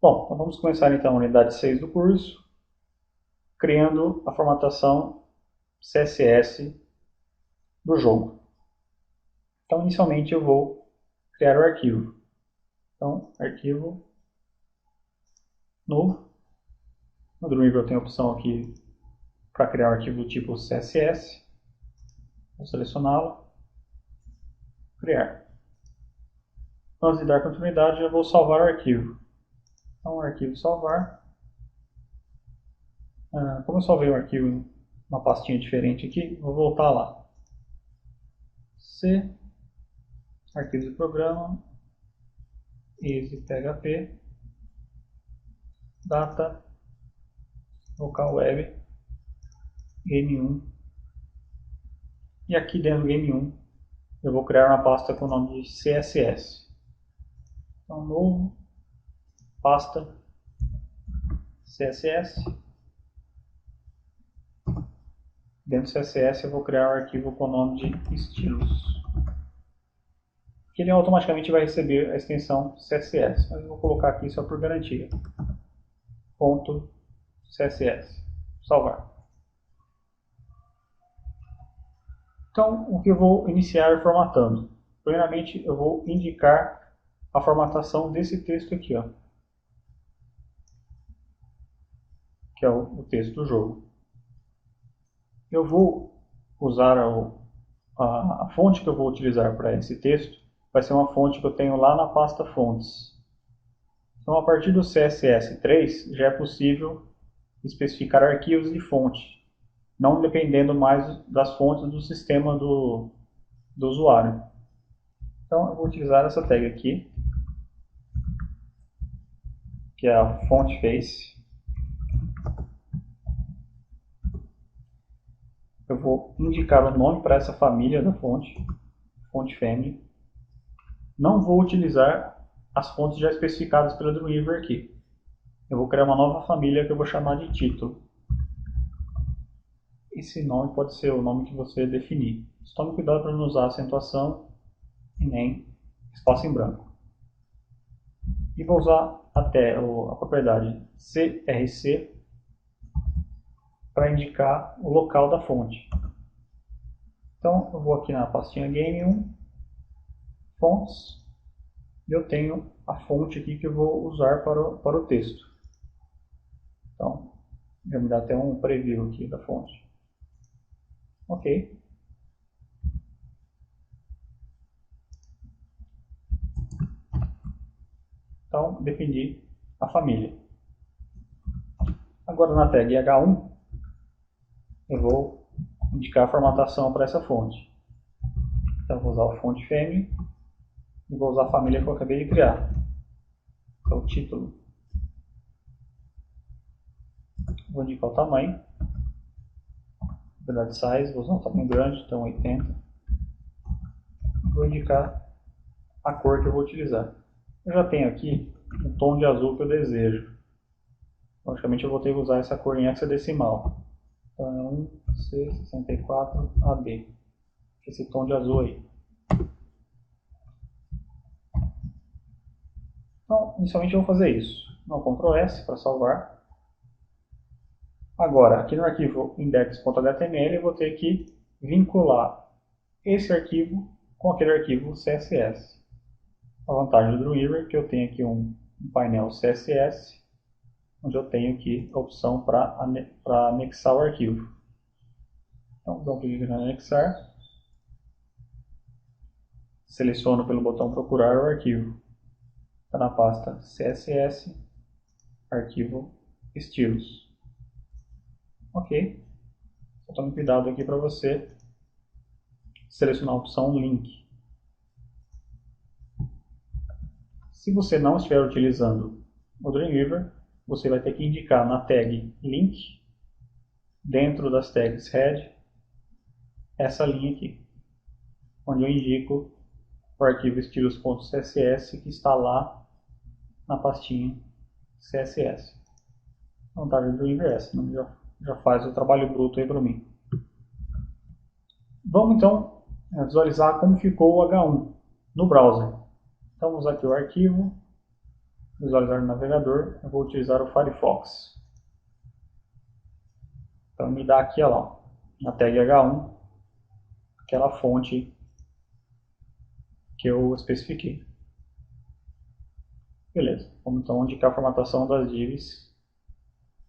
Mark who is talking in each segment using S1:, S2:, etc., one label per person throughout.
S1: Bom, então vamos começar então a unidade 6 do curso, criando a formatação CSS do jogo. Então, inicialmente eu vou criar o arquivo. Então, arquivo novo. No Dreamweaver eu tenho a opção aqui para criar um arquivo do tipo CSS. Vou selecioná-lo, criar. Antes de dar continuidade, eu vou salvar o arquivo. Então, arquivo salvar. Como eu salvei o arquivo em uma pastinha diferente aqui, vou voltar lá. C, arquivo de programa, easy.php, data, local web, game1. E aqui dentro do game1 eu vou criar uma pasta com o nome de CSS. Então, novo, pasta, CSS. Dentro do CSS eu vou criar um arquivo com o nome de estilos. Que ele automaticamente vai receber a extensão CSS. Mas eu vou colocar aqui só por garantia. Ponto CSS. Salvar. Então, o que eu vou iniciar formatando? Primeiramente, eu vou indicar a formatação desse texto aqui, ó, que é o texto do jogo. Eu vou usar a fonte que eu vou utilizar para esse texto, vai ser uma fonte que eu tenho lá na pasta fontes. Então, a partir do CSS3, já é possível especificar arquivos de fonte, não dependendo mais das fontes do sistema do usuário. Então, eu vou utilizar essa tag aqui, que é a font face. Eu vou indicar o nome para essa família da fonte, font family. Não vou utilizar as fontes já especificadas pela Dreamweaver aqui. Eu vou criar uma nova família que eu vou chamar de título. Esse nome pode ser o nome que você definir. Tome cuidado para não usar acentuação e nem espaço em branco. E vou usar até a propriedade CRC para indicar o local da fonte. Então eu vou aqui na pastinha Game1, Fontes, e eu tenho a fonte aqui que eu vou usar para o texto. Então, já me dá até um preview aqui da fonte. Ok. Então, defini a família. Agora na tag H1, eu vou indicar a formatação para essa fonte. Então, vou usar o font family e vou usar a família que eu acabei de criar. É o título. Vou indicar o tamanho. Verdade size, vou usar um tamanho grande, então 80. Vou indicar a cor que eu vou utilizar. Eu já tenho aqui um tom de azul que eu desejo. Logicamente eu vou ter que usar essa cor em hexadecimal. Então é 1C64AB. Esse tom de azul aí. Então, inicialmente eu vou fazer isso. No Ctrl S para salvar. Agora, aqui no arquivo index.html eu vou ter que vincular esse arquivo com aquele arquivo CSS. A vantagem do Dreamweaver é que eu tenho aqui um painel CSS, onde eu tenho aqui a opção para anexar o arquivo. Então, dou um clique em anexar, seleciono pelo botão procurar o arquivo. Está na pasta CSS, arquivo estilos. Ok. Só tome cuidado aqui para você selecionar a opção link. Se você não estiver utilizando o Dreamweaver, você vai ter que indicar na tag link, dentro das tags head, essa linha aqui, onde eu indico o arquivo estilos.css que está lá na pastinha CSS. A vantagem do Dreamweaver é essa, já faz o trabalho bruto aí para mim. Vamos então visualizar como ficou o H1 no browser. Então vamos aqui o arquivo, visualizar no navegador, eu vou utilizar o Firefox. Então me dá aqui, ó, na tag H1, aquela fonte que eu especifiquei. Beleza, vamos então indicar a formatação das divs,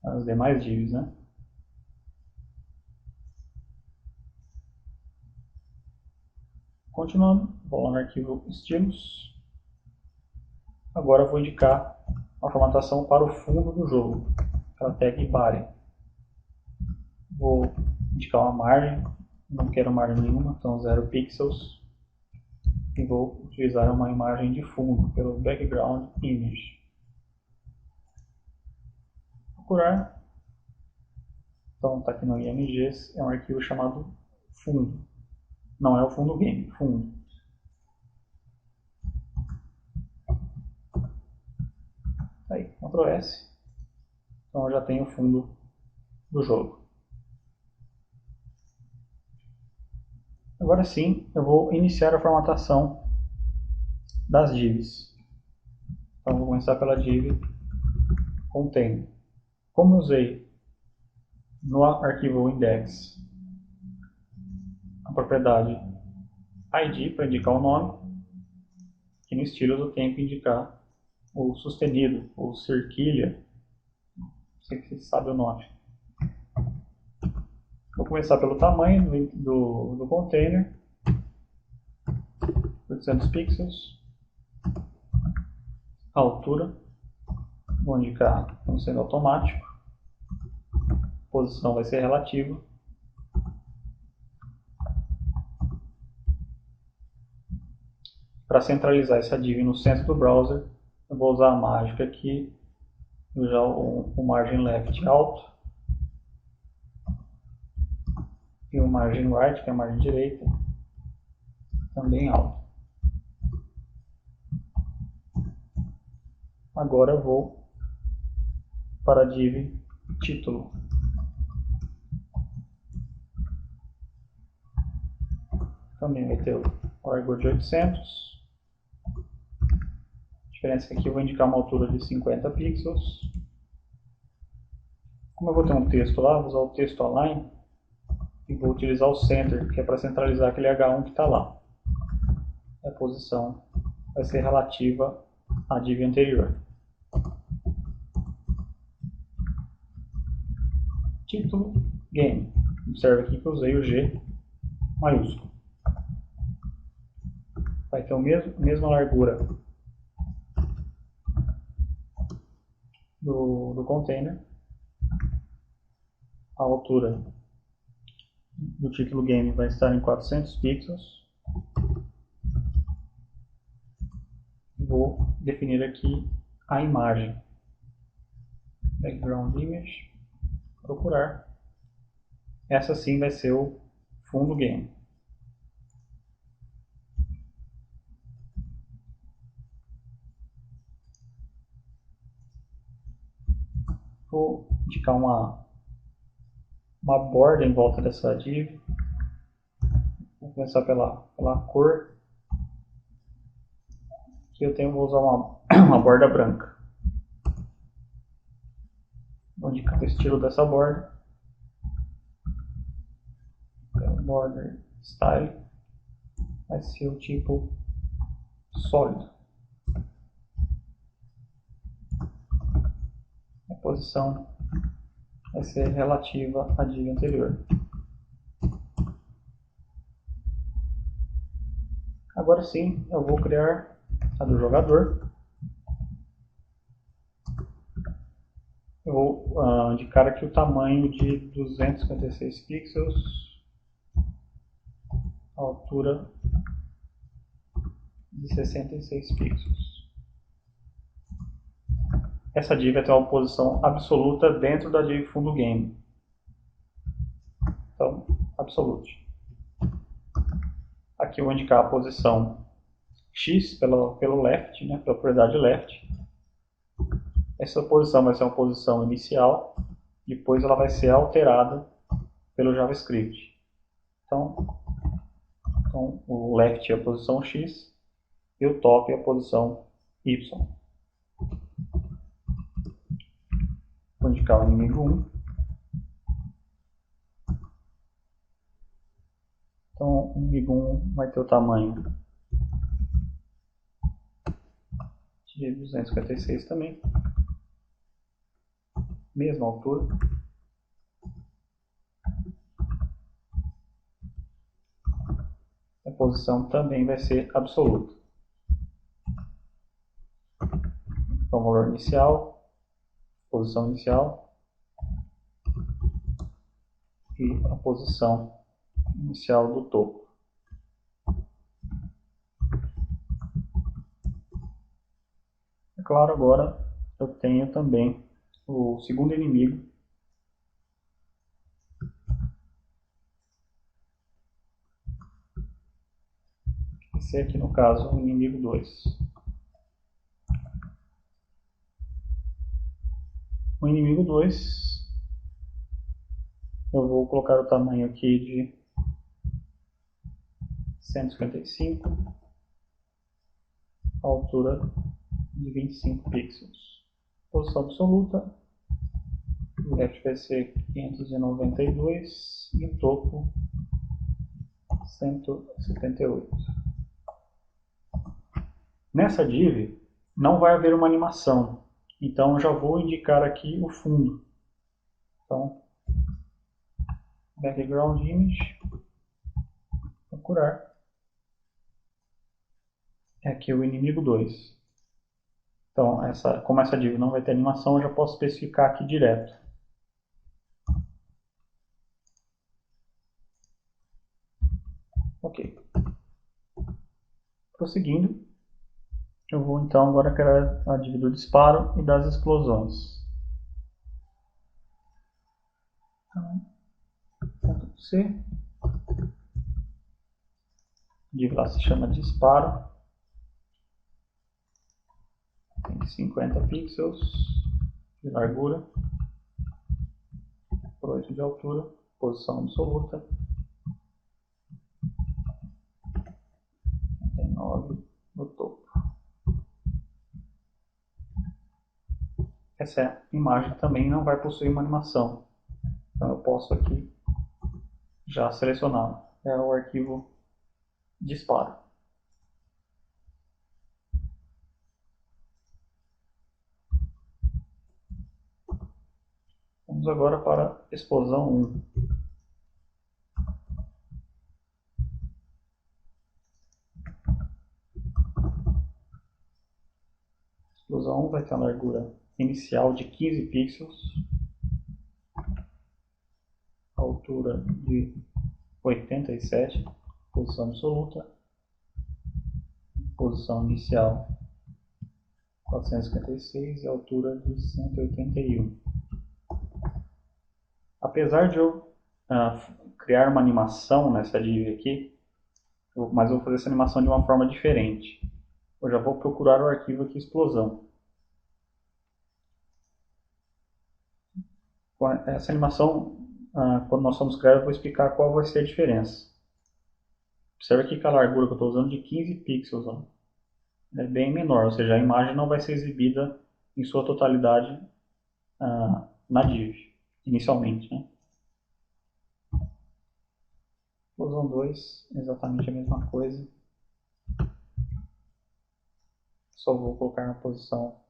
S1: as demais divs, né? Continuando, vou lá no arquivo estilos. Agora eu vou indicar a formatação para o fundo do jogo, aquela tag body. Vou indicar uma margem, não quero margem nenhuma, então 0 pixels. E vou utilizar uma imagem de fundo pelo background image. Procurar. Então está aqui no IMGs, é um arquivo chamado fundo. Não é o fundo game, fundo. Aí, Ctrl S. Então eu já tenho o fundo do jogo. Agora sim, eu vou iniciar a formatação das divs. Então vou começar pela div container. Como eu usei no arquivo index a propriedade id para indicar o nome, aqui no estilos eu tenho que indicar o sustenido, ou cerquilha, não sei se você sabe o nome. Vou começar pelo tamanho do container, 800 pixels, a altura, vou indicar como sendo automático, a posição vai ser relativa, para centralizar essa div no centro do browser, eu vou usar a mágica aqui, usar o margin left alto, e o margin right, que é a margem direita, também alto. Agora eu vou para a div título. Também vai ter o argor de 800. A diferença é que aqui eu vou indicar uma altura de 50 pixels. Como eu vou ter um texto lá, vou usar o texto align e vou utilizar o center, que é para centralizar aquele H1 que está lá. A posição vai ser relativa à div anterior. Título game. Observe aqui que eu usei o G maiúsculo. Vai ter a mesma largura do container. A altura do título game vai estar em 400 pixels. Vou definir aqui a imagem. Background image. Procurar. Essa sim vai ser o fundo game. Vou indicar uma borda em volta dessa div. Vou começar pela cor. Aqui eu vou usar uma borda branca. Vou indicar o estilo dessa borda. Border style vai ser o tipo sólido. A posição vai ser relativa à div anterior. Agora sim, eu vou criar a do jogador. Eu vou indicar aqui o tamanho de 256 pixels, a altura de 66 pixels. Essa div vai ter uma posição absoluta dentro da div fundo game. Então, absolute. Aqui eu vou indicar a posição X pelo left, né, pela propriedade left. Essa posição vai ser uma posição inicial, depois ela vai ser alterada pelo JavaScript. Então o left é a posição X e o top é a posição Y. Vou indicar o inimigo 1. Então, o inimigo 1 vai ter o tamanho de 256 também. Mesma altura. A posição também vai ser absoluta. Então, valor inicial, posição inicial e a posição inicial do topo. É claro, agora eu tenho também o segundo inimigo. Esse aqui, no caso, o inimigo 2. O inimigo 2, eu vou colocar o tamanho aqui de 155, a altura de 25 pixels. Posição absoluta, o left vai ser 592 e o topo 178. Nessa div não vai haver uma animação, então eu já vou indicar aqui o fundo. Então, background image, procurar. É aqui o inimigo 2. Então, como essa div não vai ter animação, eu já posso especificar aqui direto. Ok. Prosseguindo, eu vou então agora criar a div do disparo e das explosões. Então, C. A div lá se chama disparo. Tem 50 pixels de largura, por 8 de altura, posição absoluta, 9 no topo. Essa imagem também não vai possuir uma animação, então eu posso aqui já selecionar. É o arquivo disparo. Vamos agora para a explosão 1. A explosão 1 vai ter a largura inicial de 15 pixels, a altura de 87, posição absoluta, posição inicial 456 e altura de 181. Apesar de eu criar uma animação nessa div aqui, mas eu vou fazer essa animação de uma forma diferente. Eu já vou procurar o arquivo aqui explosão. Essa animação, quando nós formos criar, eu vou explicar qual vai ser a diferença. Observe aqui que a largura que eu estou usando de 15 pixels é bem menor, ou seja, a imagem não vai ser exibida em sua totalidade na div, inicialmente, né? Explosão 2, exatamente a mesma coisa. Só vou colocar uma posição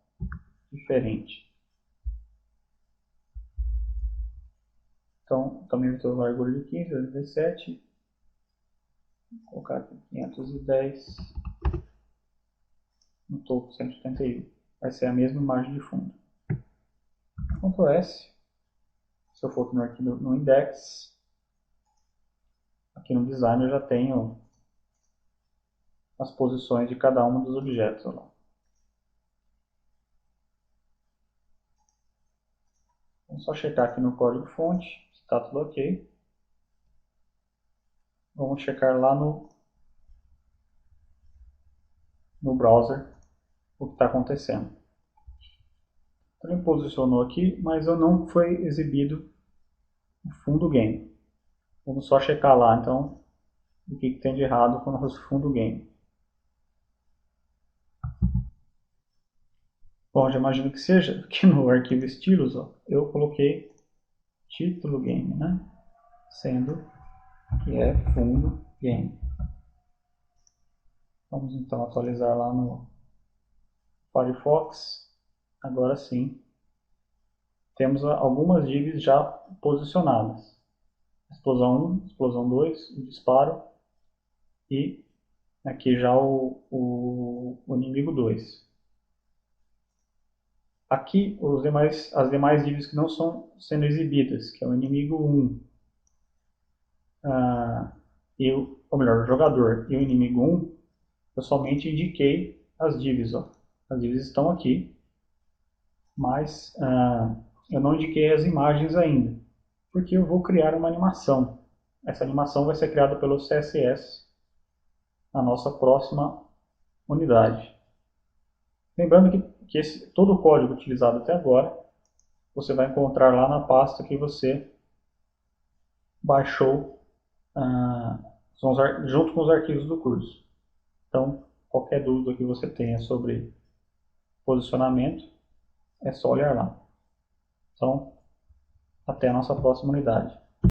S1: diferente. Então, também vai ter a largura de 15, 17. Vou colocar aqui 510. No topo 181. Vai ser a mesma imagem de fundo. Ctrl S. Se eu for aqui no arquivo no index, aqui no design eu já tenho as posições de cada um dos objetos. Lá. Vamos só checar aqui no código-fonte se está tudo ok. Vamos checar lá no browser o que está acontecendo. Então, ele posicionou aqui, mas não foi exibido o fundo game. Vamos só checar lá então o que tem de errado com o nosso fundo game. Bom, já imagino que seja, aqui no arquivo estilos, ó, eu coloquei título game, né? Sendo que é fundo game. Vamos então atualizar lá no Firefox. Agora sim, temos algumas divs já posicionadas. Explosão 1, explosão 2, o disparo e aqui já o inimigo 2. Aqui as demais divs que não são sendo exibidas, que é o inimigo 1, ou melhor, o jogador e o inimigo 1, eu somente indiquei as divs. Ó. As divs estão aqui, mas eu não indiquei as imagens ainda, porque eu vou criar uma animação. Essa animação vai ser criada pelo CSS na nossa próxima unidade. Lembrando que todo o código utilizado até agora, você vai encontrar lá na pasta que você baixou junto com os arquivos do curso. Então, qualquer dúvida que você tenha sobre posicionamento, é só olhar lá. Então, até a nossa próxima unidade.